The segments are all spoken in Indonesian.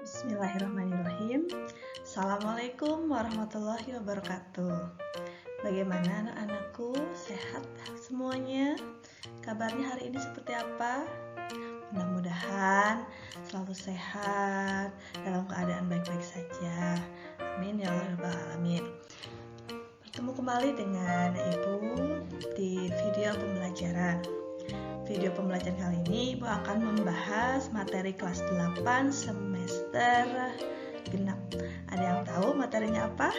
Bismillahirrahmanirrahim. Assalamualaikum warahmatullahi wabarakatuh. Bagaimana anak-anakku? Sehat semuanya? Kabarnya hari ini seperti apa? Mudah-mudahan selalu sehat, dalam keadaan baik-baik saja. Amin ya rabbal alamin. Bertemu kembali dengan Ibu di video pembelajaran. Video pembelajaran kali ini Ibu akan membahas materi kelas 8 semester genap. Ada yang tahu materinya apa?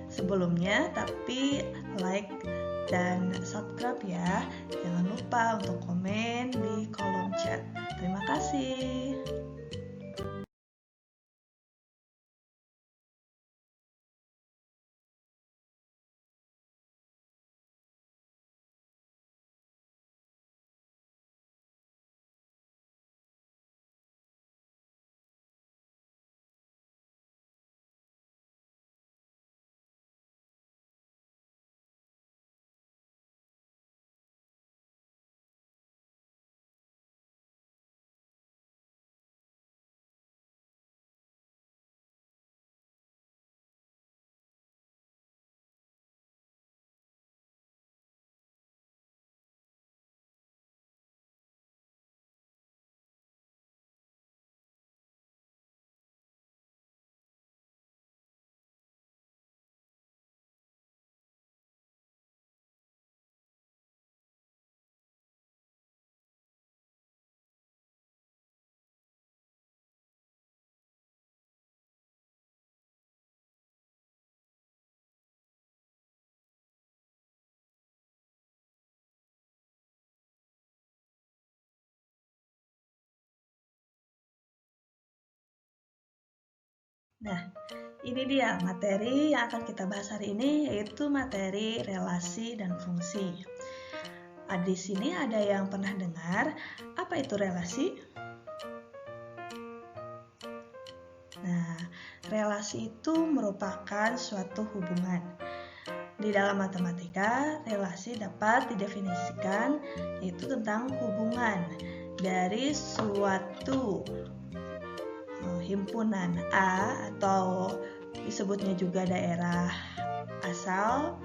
Sebelumnya, tapi like dan subscribe ya. Jangan lupa untuk komen di kolom chat. Terima kasih. Nah, ini dia materi yang akan kita bahas hari ini, yaitu materi relasi dan fungsi. Di sini ada yang pernah dengar apa itu relasi? Nah, relasi itu merupakan suatu hubungan. Di dalam matematika, relasi dapat didefinisikan yaitu tentang hubungan dari suatu himpunan A atau disebutnya juga daerah asal,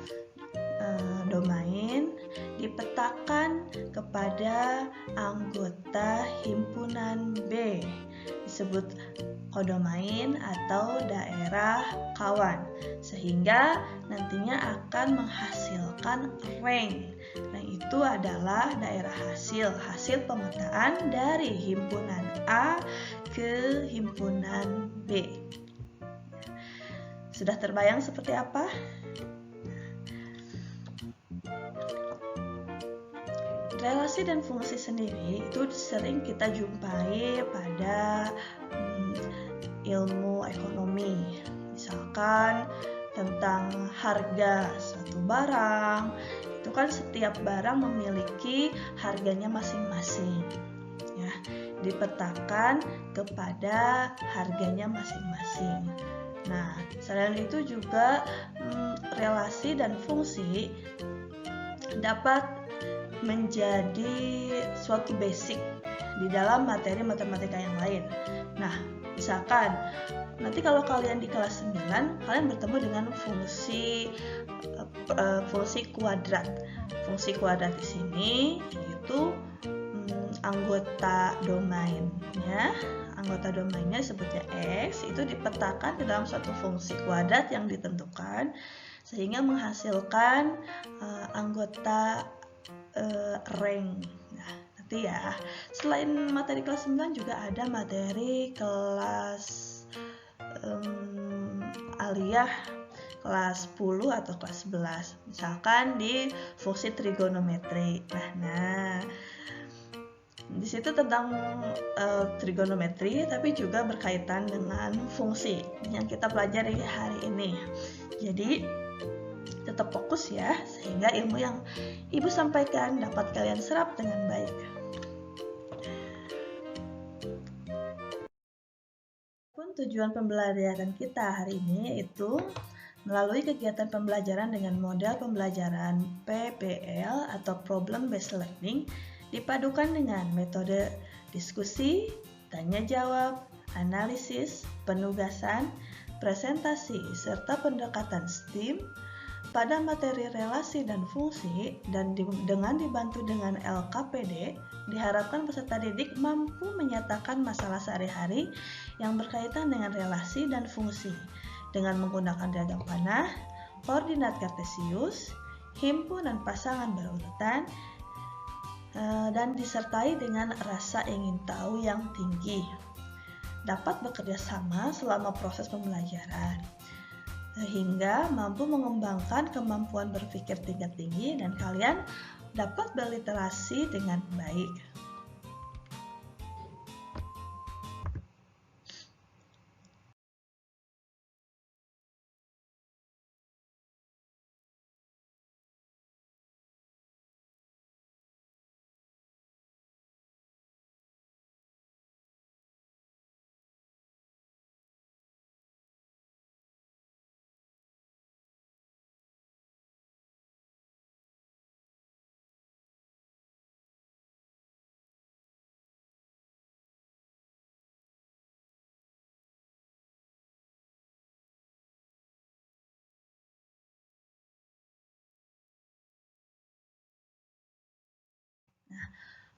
domain, dipetakan kepada anggota himpunan B, disebut kodomain atau daerah kawan, sehingga nantinya akan menghasilkan rank. Rank itu adalah daerah hasil pemetaan dari himpunan A ke himpunan B. Sudah terbayang seperti apa? Relasi dan fungsi sendiri itu sering kita jumpai pada ilmu ekonomi. Misalkan tentang harga suatu barang, itu kan setiap barang memiliki harganya masing-masing. Ya, dipetakan kepada harganya masing-masing. Nah, selain itu juga relasi dan fungsi dapat menjadi suatu basic di dalam materi matematika yang lain. Nah, misalkan nanti kalau kalian di kelas 9, kalian bertemu dengan fungsi kuadrat. Fungsi kuadrat di sini yaitu anggota domainnya. Anggota domainnya sebutnya X, itu dipetakan di dalam suatu fungsi kuadrat yang ditentukan sehingga menghasilkan anggota rank. Nah, nanti ya, selain materi kelas 9 juga ada materi kelas aliyah kelas 10 atau kelas 11. Misalkan di fungsi trigonometri. Nah, di situ tentang trigonometri, tapi juga berkaitan dengan fungsi yang kita pelajari hari ini. Jadi tetap fokus ya, sehingga ilmu yang Ibu sampaikan dapat kalian serap dengan baik. Tujuan pembelajaran kita hari ini yaitu melalui kegiatan pembelajaran dengan model pembelajaran PBL atau Problem Based Learning dipadukan dengan metode diskusi, tanya jawab, analisis, penugasan, presentasi, serta pendekatan STEAM pada materi relasi dan fungsi, dan dengan dibantu dengan LKPD, diharapkan peserta didik mampu menyatakan masalah sehari-hari yang berkaitan dengan relasi dan fungsi dengan menggunakan diagram panah, koordinat kartesius, himpunan pasangan berurutan, dan disertai dengan rasa ingin tahu yang tinggi. Dapat bekerja sama selama proses pembelajaran hingga mampu mengembangkan kemampuan berpikir tingkat tinggi dan kalian dapat berliterasi dengan baik.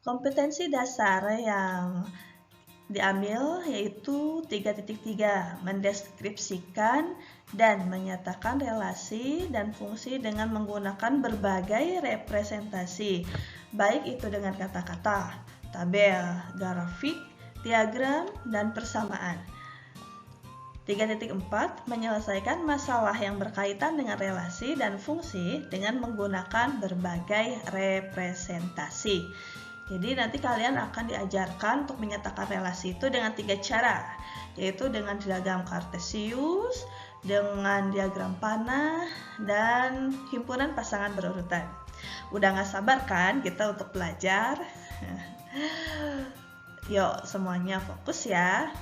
Kompetensi dasar yang diambil yaitu 3.3, mendeskripsikan dan menyatakan relasi dan fungsi dengan menggunakan berbagai representasi, baik itu dengan kata-kata, tabel, grafik, diagram, dan persamaan. 3.4, menyelesaikan masalah yang berkaitan dengan relasi dan fungsi dengan menggunakan berbagai representasi. Jadi nanti kalian akan diajarkan untuk menyatakan relasi itu dengan 3 cara, yaitu dengan diagram kartesius, dengan diagram panah, dan himpunan pasangan berurutan. Udah gak sabar kan kita untuk belajar? Yuk semuanya fokus ya.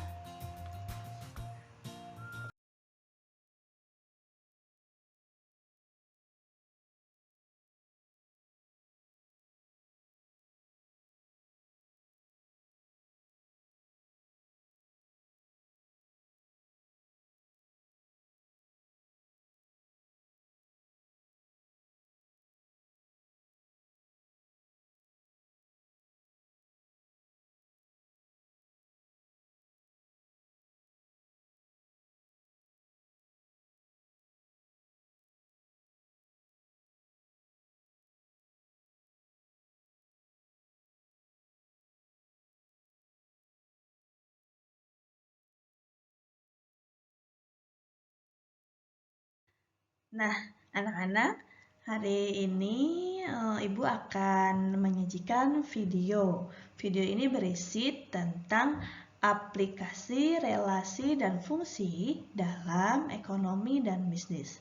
Nah, anak-anak, hari ini Ibu akan menyajikan video. Video ini berisi tentang aplikasi, relasi, dan fungsi dalam ekonomi dan bisnis.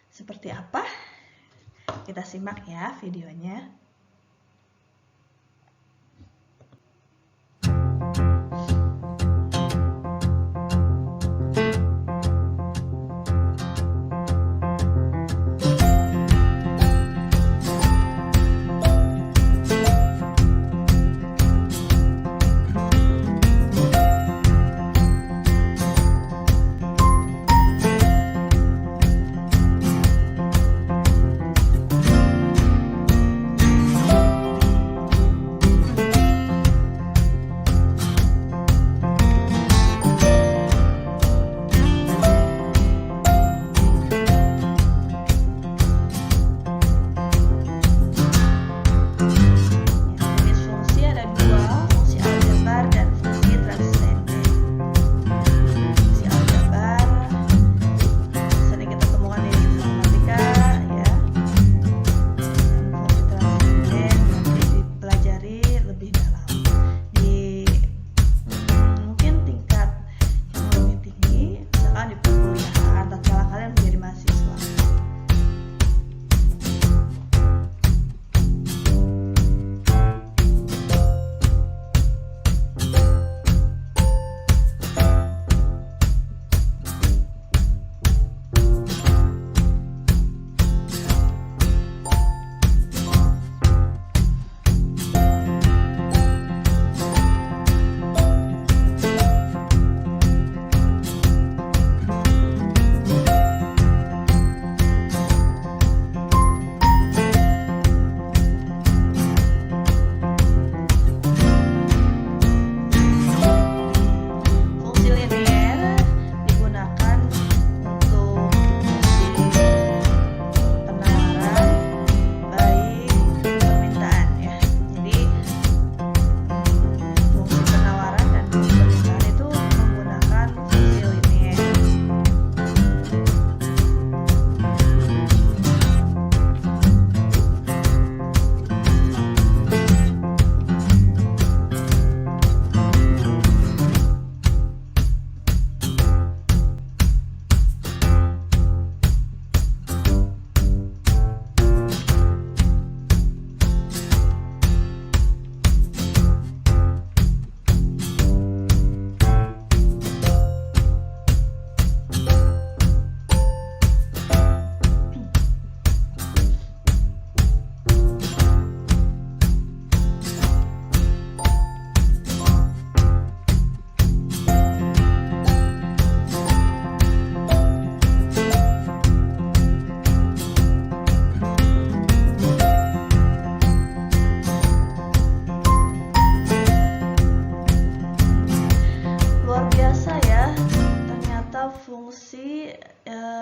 Seperti apa? Kita simak ya videonya.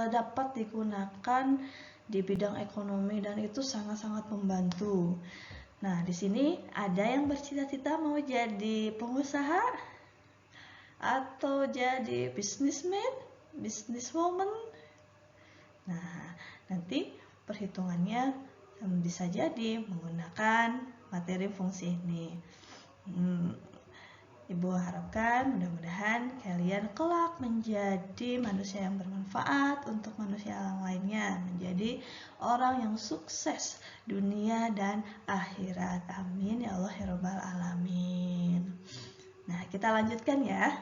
dapat digunakan di bidang ekonomi dan itu sangat-sangat membantu. Nah, di sini ada yang bercita-cita mau jadi pengusaha atau jadi businessman, businesswoman. Nah, nanti perhitungannya bisa jadi menggunakan materi fungsi ini. Ibu harapkan mudah-mudahan kalian kelak menjadi manusia yang bermanfaat untuk manusia yang lainnya, menjadi orang yang sukses dunia dan akhirat. Amin ya Allah ya Rabbal Alamin. Nah, kita lanjutkan ya.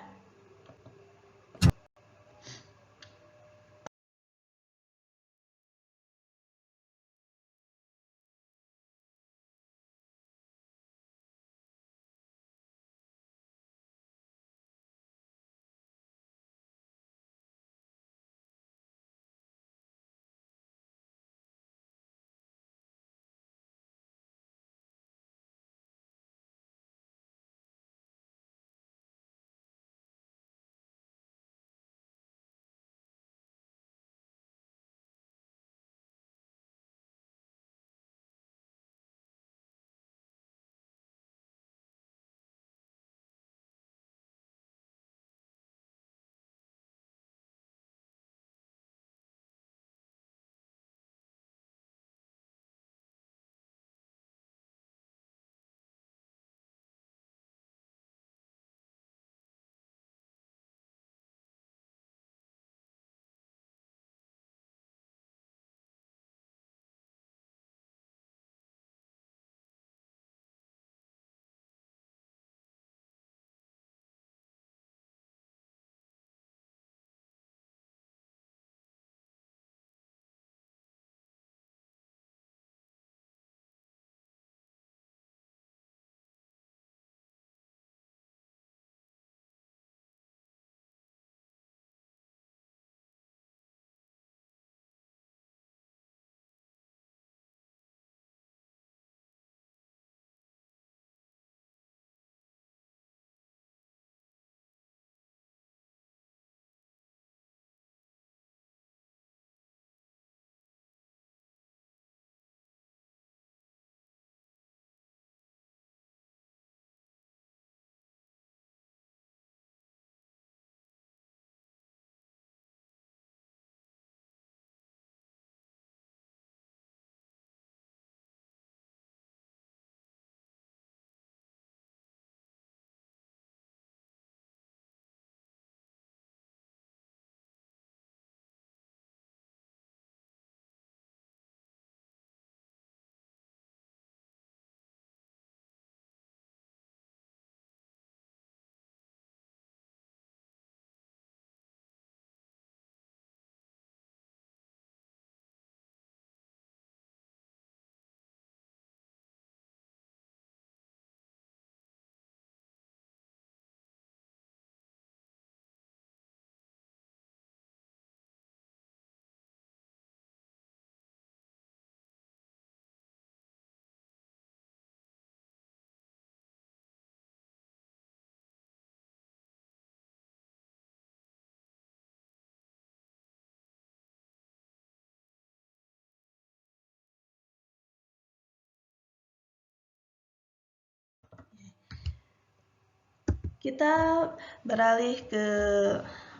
Kita beralih ke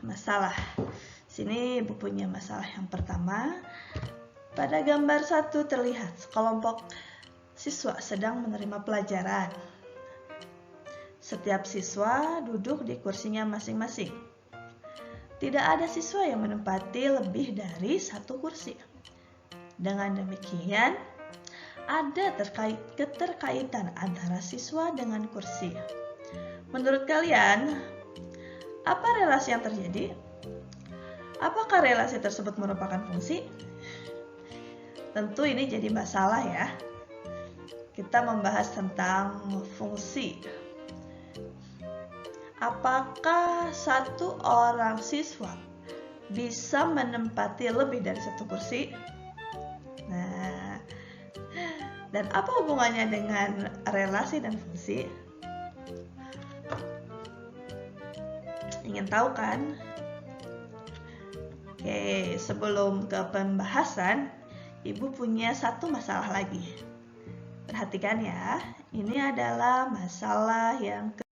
masalah. Sini Ibu punya masalah yang pertama. Pada gambar 1 terlihat sekelompok siswa sedang menerima pelajaran. Setiap siswa duduk di kursinya masing-masing. Tidak ada siswa yang menempati lebih dari 1 kursi. Dengan demikian, ada keterkaitan antara siswa dengan kursi. Menurut kalian, apa relasi yang terjadi? Apakah relasi tersebut merupakan fungsi? Tentu ini jadi masalah ya. Kita membahas tentang fungsi. Apakah satu orang siswa bisa menempati lebih dari 1 kursi? Nah, dan apa hubungannya dengan relasi dan fungsi? Ingin tahu kan? Oke, sebelum ke pembahasan, Ibu punya satu masalah lagi. Perhatikan ya, ini adalah masalah yang kedua.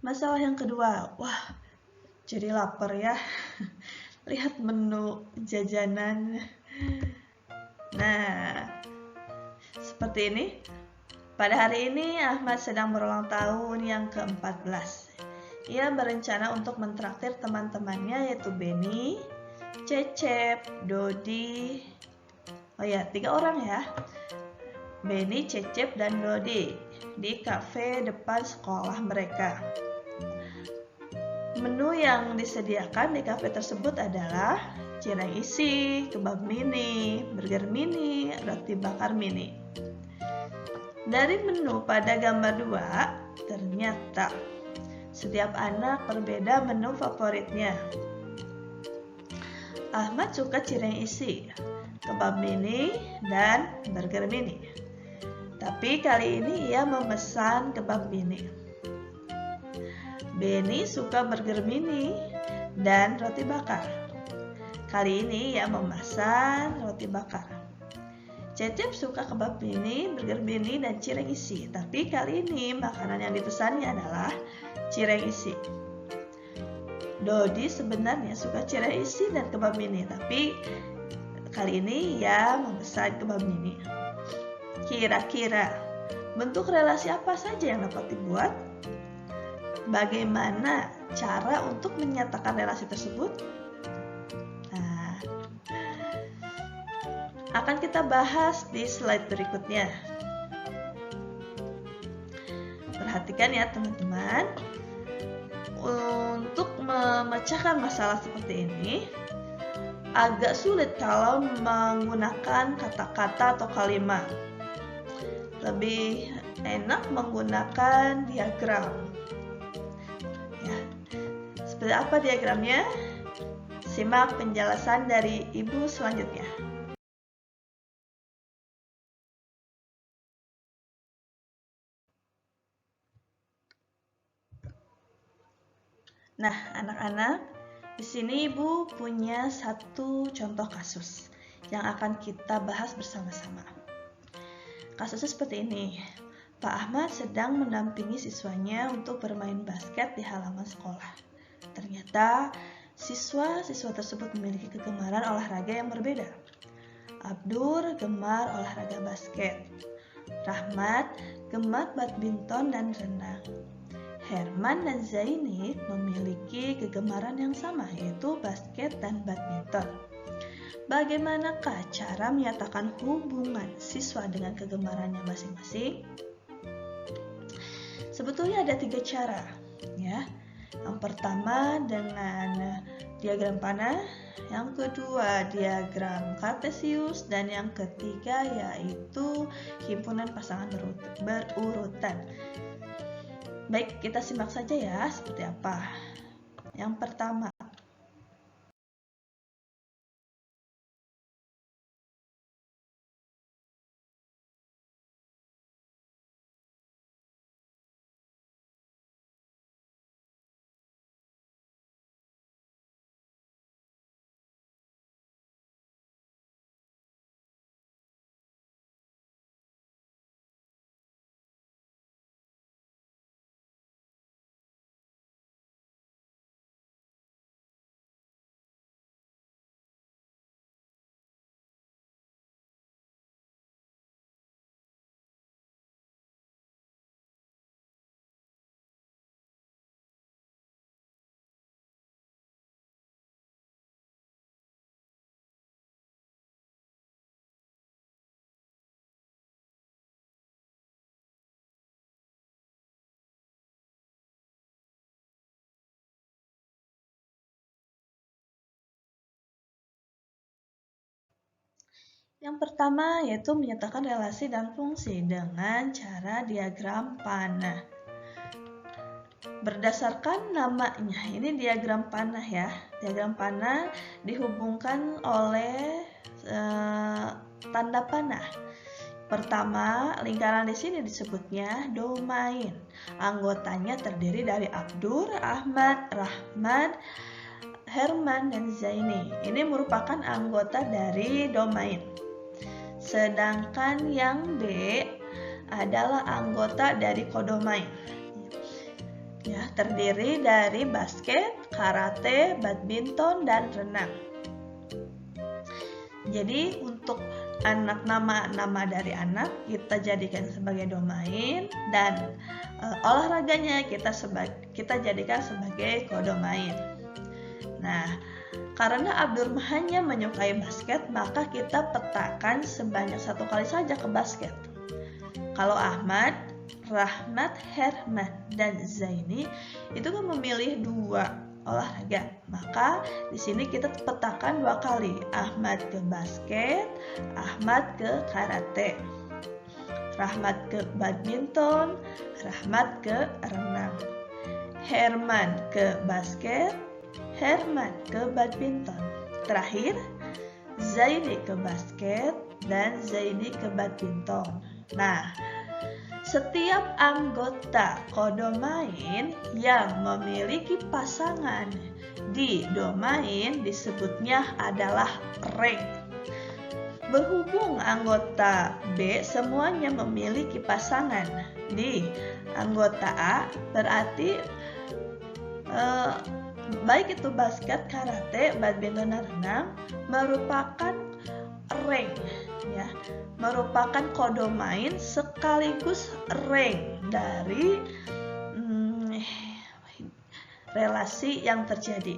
Masalah yang kedua, wah, jadi lapar ya. Lihat menu jajanan. Nah, seperti ini. Pada hari ini Ahmad sedang berulang tahun yang ke-14. Ia berencana untuk mentraktir teman-temannya yaitu Benny, Cecep, Dodi. Oh ya, 3 orang ya. Benny, Cecep, dan Dodi di kafe depan sekolah mereka. Menu yang disediakan di kafe tersebut adalah cireng isi, kebab mini, burger mini, roti bakar mini. Dari menu pada gambar 2, ternyata setiap anak berbeda menu favoritnya. Ahmad suka cireng isi, kebab mini, dan burger mini. Tapi kali ini ia memesan kebab mini. Benny suka burger mini dan roti bakar. Kali ini ia memesan roti bakar. Cecep suka kebab mini, burger mini, dan cireng isi. Tapi kali ini makanan yang dipesannya adalah cireng isi. Dodi sebenarnya suka cireng isi dan kebab mini, tapi kali ini ia memesan kebab mini. Kira-kira bentuk relasi apa saja yang dapat dibuat? Bagaimana cara untuk menyatakan relasi tersebut? Nah, akan kita bahas di slide berikutnya. Perhatikan ya teman-teman. Untuk memecahkan masalah seperti ini agak sulit kalau menggunakan kata-kata atau kalimat. Lebih enak menggunakan diagram. Ya. Seperti apa diagramnya? Simak penjelasan dari Ibu selanjutnya. Nah, anak-anak, di sini Ibu punya satu contoh kasus yang akan kita bahas bersama-sama. Kasusnya seperti ini. Pak Ahmad sedang mendampingi siswanya untuk bermain basket di halaman sekolah. Ternyata siswa-siswa tersebut memiliki kegemaran olahraga yang berbeda. Abdur gemar olahraga basket. Rahmat gemar badminton dan renang. Herman dan Zaini memiliki kegemaran yang sama, yaitu basket dan badminton. Bagaimanakah cara menyatakan hubungan siswa dengan kegemarannya masing-masing? Sebetulnya ada 3 cara, ya. Yang pertama dengan diagram panah, yang kedua diagram kartesius, dan yang ketiga yaitu himpunan pasangan berurutan. Baik, kita simak saja ya seperti apa. Yang pertama, Yang pertama yaitu menyatakan relasi dan fungsi dengan cara diagram panah. Berdasarkan namanya, ini diagram panah ya. Diagram panah dihubungkan oleh tanda panah. Pertama, lingkaran di sini disebutnya domain. Anggotanya terdiri dari Abdur, Ahmad, Rahmat, Herman, dan Zaini. Ini merupakan anggota dari domain. Sedangkan yang B adalah anggota dari kodomain. Ya, terdiri dari basket, karate, badminton, dan renang. Jadi untuk nama dari anak kita jadikan sebagai domain, dan olahraganya kita jadikan sebagai kodomain. Nah, karena Abdur hanya menyukai basket, maka kita petakan sebanyak 1 kali saja ke basket. Kalau Ahmad, Rahmat, Herman, dan Zaini itu kan memilih 2 olahraga, maka di sini kita petakan 2 kali. Ahmad ke basket, Ahmad ke karate, Rahmat ke badminton, Rahmat ke renang, Herman ke basket, Herman ke badminton. Terakhir, Zaini ke basket dan Zaini ke badminton. Nah, setiap anggota kodomain yang memiliki pasangan di domain disebutnya adalah rank. Berhubung anggota B semuanya memiliki pasangan di anggota A, berarti baik itu basket, karate, badminton, dan renang merupakan rank ya, merupakan kodomain sekaligus rank dari relasi yang terjadi.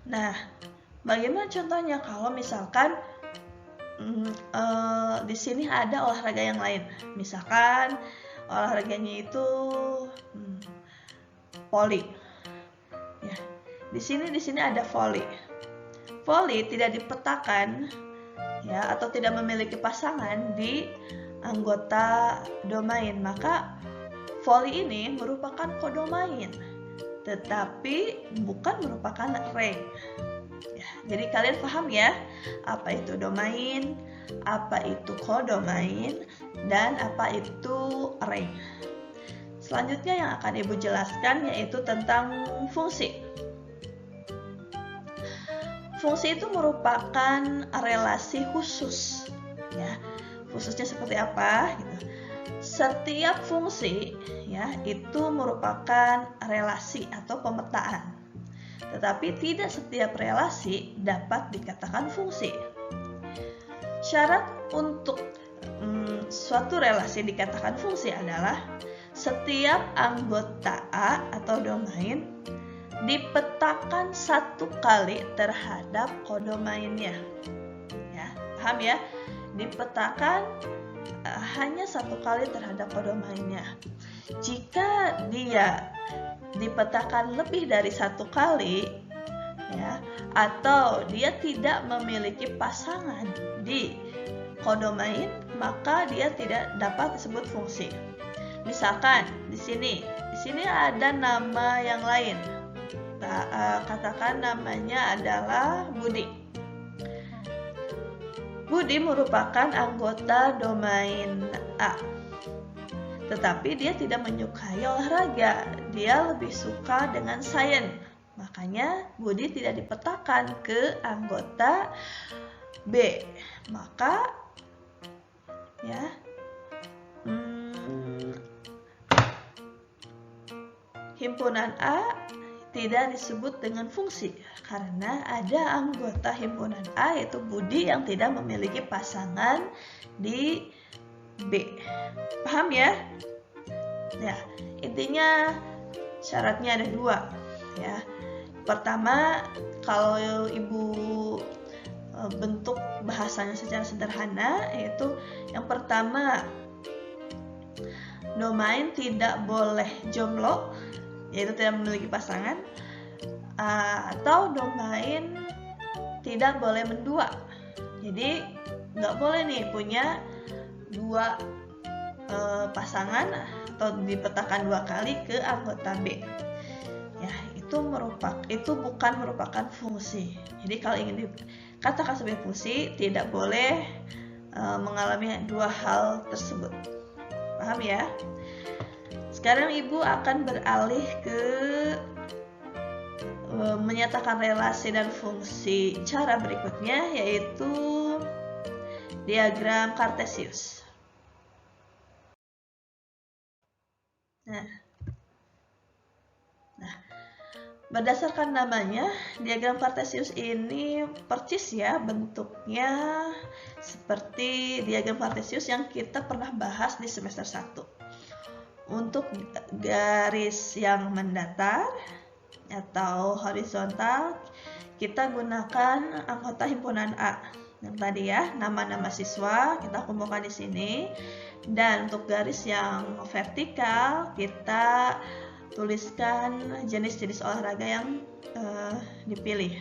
Nah, bagaimana contohnya kalau misalkan di sini ada olahraga yang lain, misalkan olahraganya itu voli. Ya, di sini ada voli. Voli tidak dipetakan ya, atau tidak memiliki pasangan di anggota domain, maka voli ini merupakan kodomain, tetapi bukan merupakan rank. Ya, jadi kalian paham ya, apa itu domain, apa itu kodomain, dan apa itu rank. Selanjutnya yang akan Ibu jelaskan yaitu tentang fungsi. Fungsi itu merupakan relasi khusus, ya. Khususnya seperti apa? Gitu. Setiap fungsi, ya, itu merupakan relasi atau pemetaan. Tetapi tidak setiap relasi dapat dikatakan fungsi. Syarat untuk suatu relasi dikatakan fungsi adalah setiap anggota A atau domain dipetakan 1 kali terhadap kodomainnya. Ya, paham ya? Dipetakan hanya 1 kali terhadap kodomainnya. Jika dia dipetakan lebih dari 1 kali, ya, atau dia tidak memiliki pasangan di kodomain, maka dia tidak dapat disebut fungsi. Misalkan di sini ada nama yang lain. Katakan namanya adalah Budi. Budi merupakan anggota domain A, tetapi dia tidak menyukai olahraga. Dia lebih suka dengan sains. Makanya Budi tidak dipetakan ke anggota B. Maka ya, himpunan A tidak disebut dengan fungsi karena ada anggota himpunan A yaitu Budi yang tidak memiliki pasangan di B. Paham ya? Ya, intinya syaratnya ada 2 ya. Pertama, kalau Ibu bentuk bahasanya secara sederhana, yaitu yang pertama, domain tidak boleh jomblo, yaitu tidak memiliki pasangan, atau domain tidak boleh mendua, Jadi nggak boleh nih punya dua pasangan atau dipetakan dua kali ke anggota B. Ya, itu bukan merupakan fungsi. Jadi kalau ingin dikatakan sebagai fungsi, tidak boleh mengalami dua hal tersebut. Paham ya? Sekarang Ibu akan beralih ke menyatakan relasi dan fungsi cara berikutnya, yaitu diagram Kartesius. Nah, berdasarkan namanya, diagram Kartesius ini percis ya bentuknya seperti diagram Kartesius yang kita pernah bahas di semester 1. Untuk garis yang mendatar atau horizontal, kita gunakan anggota himpunan A. Yang tadi ya, nama-nama siswa kita kumpulkan di sini. Dan untuk garis yang vertikal, kita tuliskan jenis-jenis olahraga yang dipilih.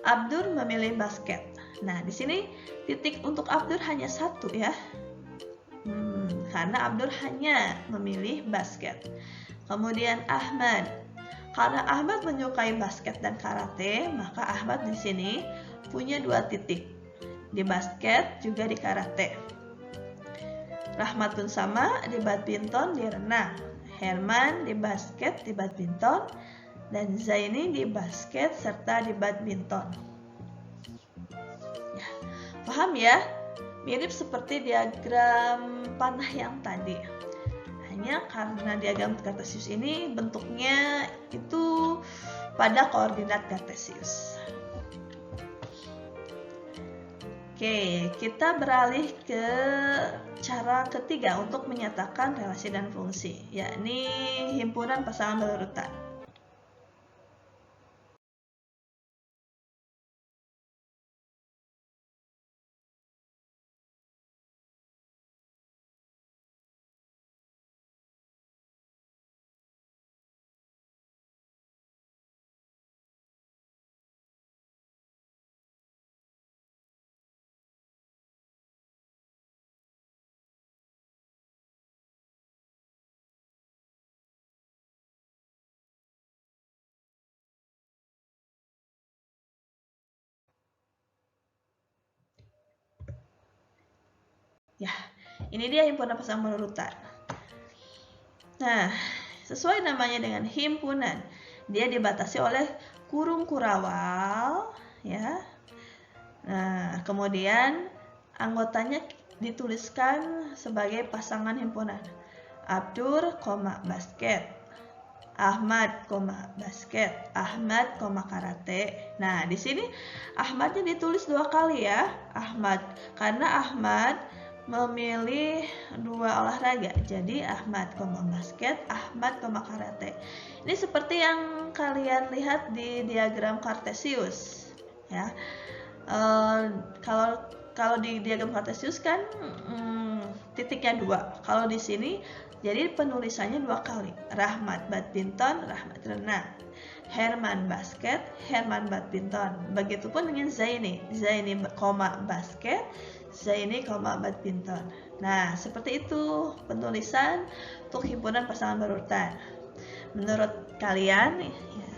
Abdur memilih basket. Nah, di sini titik untuk Abdur hanya satu ya. Karena Abdur hanya memilih basket. Kemudian Ahmad. Karena Ahmad menyukai basket dan karate, maka Ahmad di sini punya 2 titik. Di basket juga di karate. Rahmat pun sama, di badminton, di renang. Herman di basket, di badminton, dan Zaini di basket serta di badminton. Ya, paham ya? Mirip seperti diagram panah yang tadi. Hanya karena diagram Kartesius ini bentuknya itu pada koordinat Kartesius. Oke, kita beralih ke cara ketiga untuk menyatakan relasi dan fungsi, yakni himpunan pasangan berurutan. Ya, ini dia himpunan pasangan berurutan. Nah, sesuai namanya dengan himpunan, dia dibatasi oleh kurung kurawal, ya. Nah, kemudian anggotanya dituliskan sebagai pasangan himpunan. Abdur, basket. Ahmad, basket. Ahmad, karate. Nah, di sini Ahmadnya ditulis 2 kali ya. Ahmad, karena Ahmad memilih 2 olahraga. Jadi Ahmad, basket, Ahmad, karate. Ini seperti yang kalian lihat di diagram Kartesius, ya. Kalau di diagram Kartesius kan titiknya 2. Kalau di sini jadi penulisannya 2 kali. Rahmat badminton, Rahmat renang. Herman basket, Herman badminton. Begitupun dengan Zaini, basket, Zaini, badminton. Nah, seperti itu penulisan untuk himpunan pasangan berurutan. Menurut kalian, ya,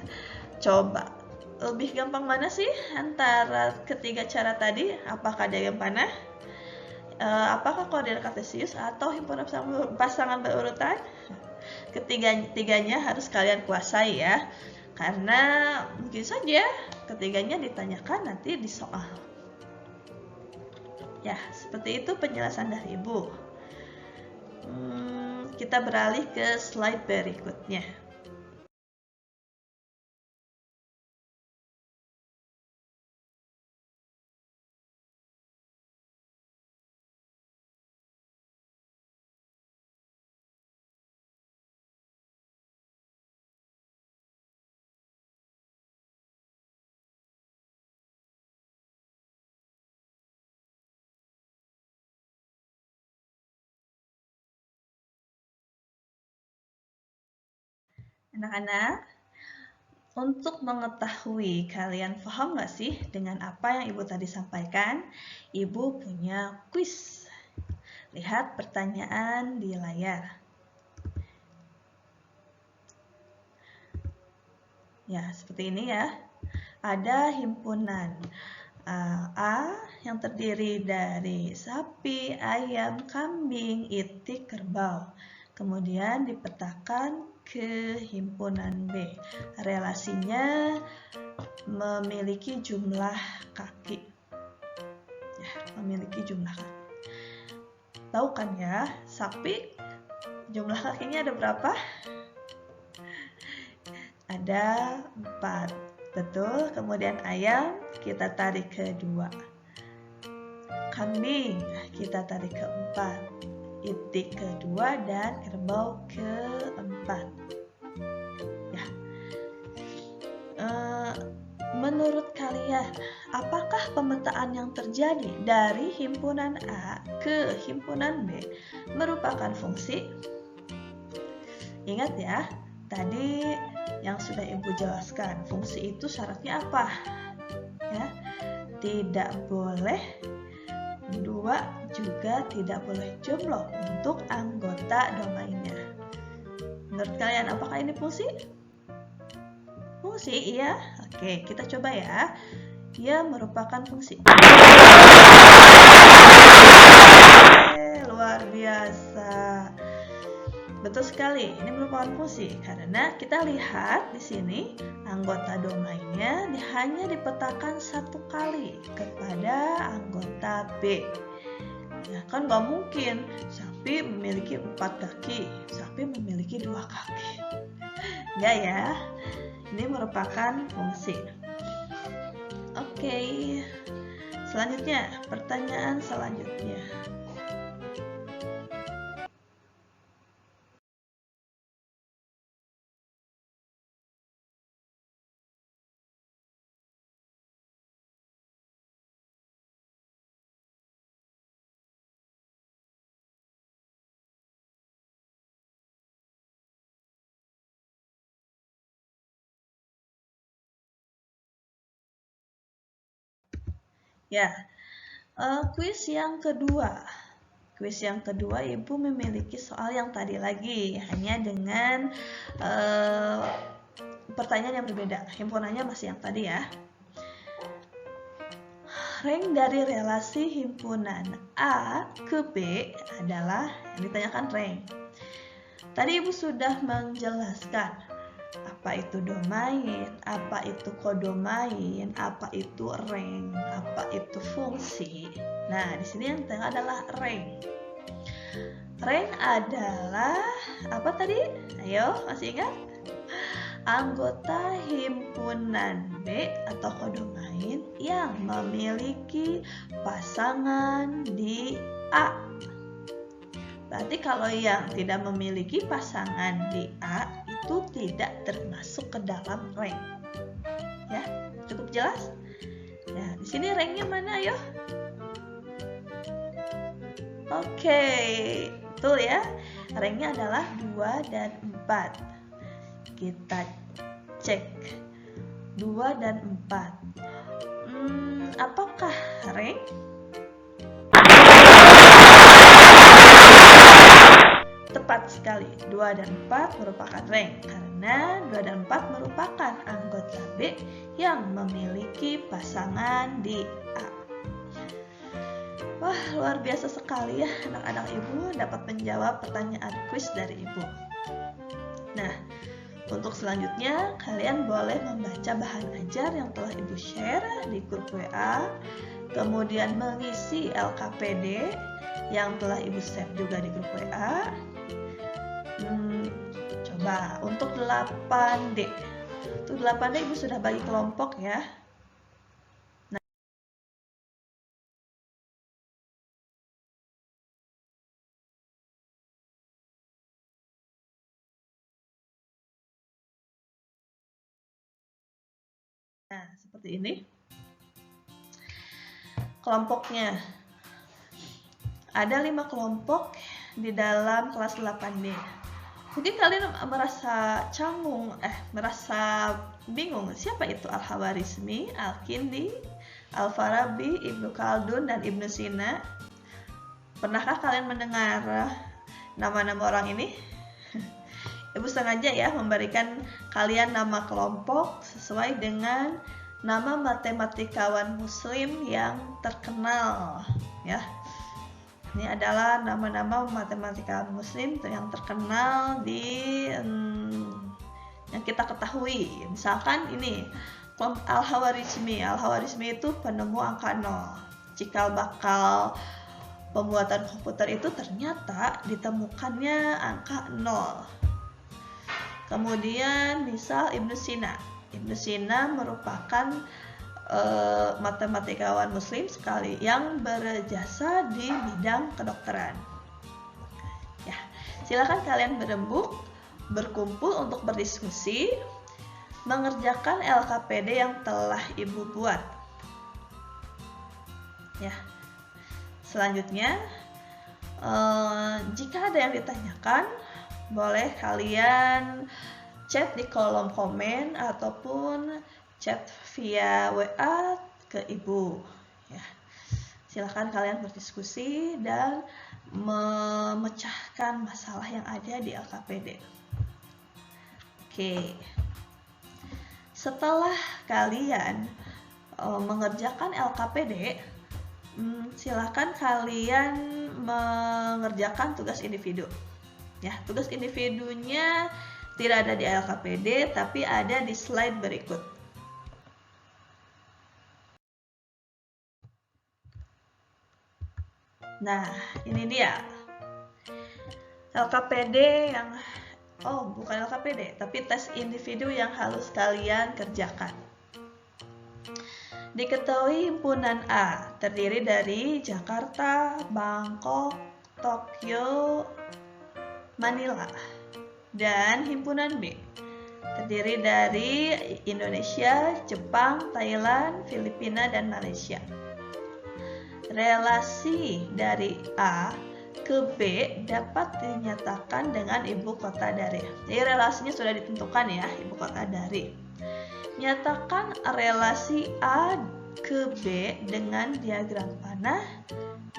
coba lebih gampang mana sih antara ketiga cara tadi? Apakah diagram panah? Apakah koordinat Kartesius atau himpunan pasangan berurutan? Ketiganya harus kalian kuasai ya, karena mungkin saja ketiganya ditanyakan nanti di soal. Ya, seperti itu penjelasan dari Ibu. Kita beralih ke slide berikutnya. Anak-anak, Untuk mengetahui kalian paham nggak sih dengan apa yang Ibu tadi sampaikan? Ibu punya kuis. Lihat pertanyaan di layar. Ya, seperti ini ya. Ada himpunan A yang terdiri dari sapi, ayam, kambing, itik, kerbau. Kemudian dipetakan ke himpunan B. Relasinya memiliki jumlah kaki. Ya, memiliki jumlah kaki. Tahu kan ya, sapi jumlah kakinya ada berapa? Ada 4. Betul. Kemudian ayam kita tarik ke 2. Kambing kita tarik ke 4. Itik ke 2 dan kerbau ke 4. Ya. Menurut kalian, apakah pemetaan yang terjadi dari himpunan A ke himpunan B merupakan fungsi? Ingat ya, tadi yang sudah Ibu jelaskan, fungsi itu syaratnya apa? Ya, tidak boleh 2, juga tidak boleh jumlah untuk anggota domainnya. Menurut kalian, apakah ini fungsi? Fungsi, iya. Oke, kita coba ya. Ia merupakan fungsi. Luar biasa. Betul sekali, ini merupakan fungsi karena kita lihat di sini anggota domainnya hanya dipetakan 1 kali kepada anggota B. Ya kan nggak mungkin sapi memiliki 4 kaki, sapi memiliki 2 kaki. Enggak ya, ini merupakan fungsi. Oke, selanjutnya pertanyaan selanjutnya. Ya, kuis yang kedua. Kuis yang kedua, Ibu memiliki soal yang tadi lagi, hanya dengan pertanyaan yang berbeda. Himpunannya masih yang tadi ya. Rank dari relasi himpunan A ke B adalah yang ditanyakan rank. Tadi Ibu sudah menjelaskan apa itu domain, apa itu kodomain, apa itu rank, apa itu fungsi. Nah, di sini yang ditanya adalah rank. Rank adalah apa tadi? Ayo, masih ingat? Anggota himpunan B atau kodomain yang memiliki pasangan di A. Berarti kalau yang tidak memiliki pasangan di A itu tidak termasuk ke dalam rank. Ya, cukup jelas? Nah, di sini ranknya mana, ayo? Oke, betul ya. Ranknya adalah 2 dan 4. Kita cek 2 dan 4. Apakah rank? Tepat sekali, 2 dan 4 merupakan rank karena 2 dan 4 merupakan anggota B yang memiliki pasangan di A. Wah, luar biasa sekali ya anak-anak Ibu dapat menjawab pertanyaan kuis dari Ibu. Nah, untuk selanjutnya kalian boleh membaca bahan ajar yang telah Ibu share di grup WA, kemudian mengisi LKPD yang telah Ibu share juga di grup WA. Coba untuk 8D. Untuk 8D Ibu sudah bagi kelompok ya. Nah, seperti ini. Kelompoknya. Ada 5 kelompok di dalam kelas 8D. Mungkin kalian merasa canggung, merasa bingung, siapa itu Al-Khawarizmi, Al-Kindi, Al-Farabi, Ibnu Khaldun, dan Ibnu Sina? Pernahkah kalian mendengar nama-nama orang ini? Ibu sengaja ya memberikan kalian nama kelompok sesuai dengan nama matematikawan muslim yang terkenal ya. Ini adalah nama-nama matematikawan muslim yang terkenal yang kita ketahui. Misalkan ini Al-Khawarizmi. Al-Khawarizmi itu penemu angka 0. Cikal bakal pembuatan komputer itu ternyata ditemukannya angka 0. Kemudian misal Ibnu Sina. Ibnu Sina merupakan matematikawan muslim sekali yang berjasa di bidang kedokteran. Ya, silakan kalian berkumpul untuk berdiskusi, mengerjakan LKPD yang telah Ibu buat. Ya. Selanjutnya, jika ada yang ditanyakan, boleh kalian chat di kolom komen ataupun chat via WA ke Ibu. Ya. Silakan kalian berdiskusi dan memecahkan masalah yang ada di LKPD. Oke. Setelah kalian mengerjakan LKPD, silakan kalian mengerjakan tugas individu. Ya, tugas individunya tidak ada di LKPD, tapi ada di slide berikut. Nah, ini dia LKPD yang bukan LKPD, tapi tes individu yang harus kalian kerjakan. Diketahui himpunan A terdiri dari Jakarta, Bangkok, Tokyo, Manila, dan himpunan B terdiri dari Indonesia, Jepang, Thailand, Filipina, dan Malaysia. Relasi dari A ke B dapat dinyatakan dengan ibu kota dari. Jadi relasinya sudah ditentukan ya, ibu kota dari. Nyatakan relasi A ke B dengan diagram panah,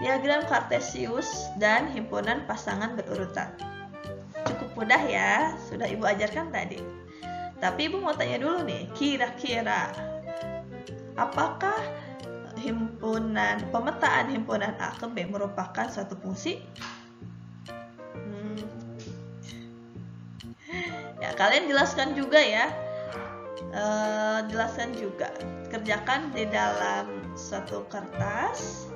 diagram kartesius, dan himpunan pasangan berurutan. Cukup mudah ya, sudah Ibu ajarkan tadi. Tapi Ibu mau tanya dulu nih, kira-kira apakah pemetaan himpunan A ke B merupakan suatu fungsi? Ya, kalian jelaskan juga ya. Jelaskan juga. Kerjakan di dalam satu kertas.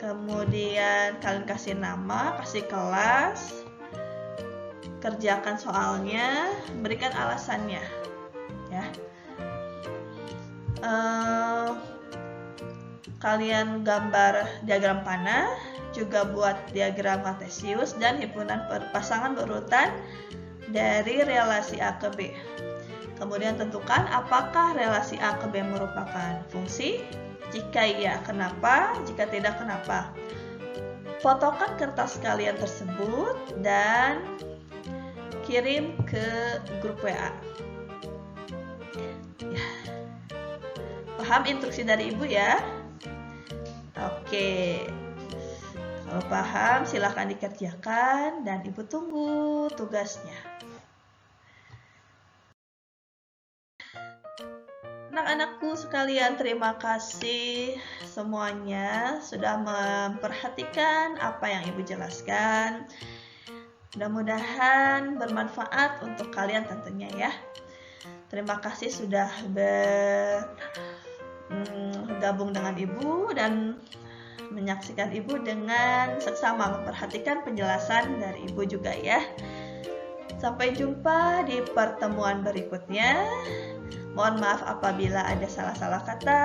Kemudian kalian kasih nama, kasih kelas. Kerjakan soalnya, berikan alasannya. Ya. Kalian gambar diagram panah, juga buat diagram kartesius dan himpunan pasangan berurutan dari relasi A ke B. Kemudian tentukan apakah relasi A ke B merupakan fungsi. Jika iya, kenapa? Jika tidak, kenapa? Fotokan kertas kalian tersebut dan kirim ke grup WA. Ya. Paham instruksi dari Ibu ya? Oke, kalau paham silahkan dikerjakan dan Ibu tunggu tugasnya. Anak-anakku sekalian, terima kasih semuanya sudah memperhatikan apa yang Ibu jelaskan. Mudah-mudahan bermanfaat untuk kalian tentunya ya. Terima kasih sudah bergabung dengan Ibu dan menyaksikan Ibu dengan seksama memperhatikan penjelasan dari Ibu juga ya. Sampai jumpa di pertemuan berikutnya. Mohon maaf apabila ada salah-salah kata.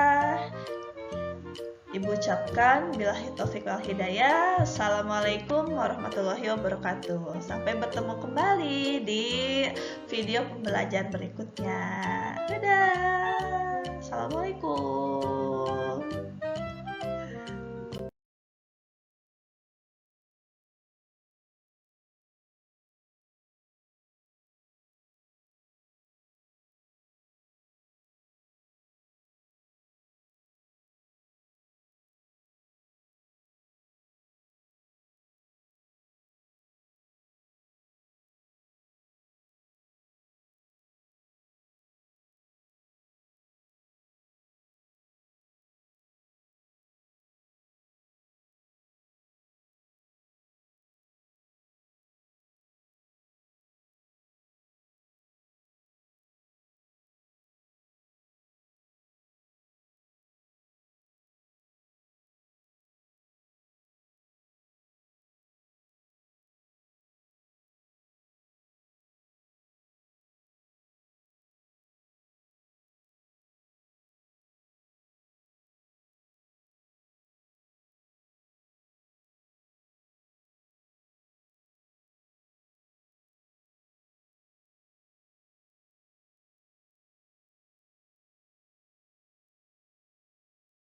Ibu ucapkan billahi taufiq wal hidayah. Assalamualaikum warahmatullahi wabarakatuh. Sampai bertemu kembali di video pembelajaran berikutnya. Dadah. Assalamualaikum.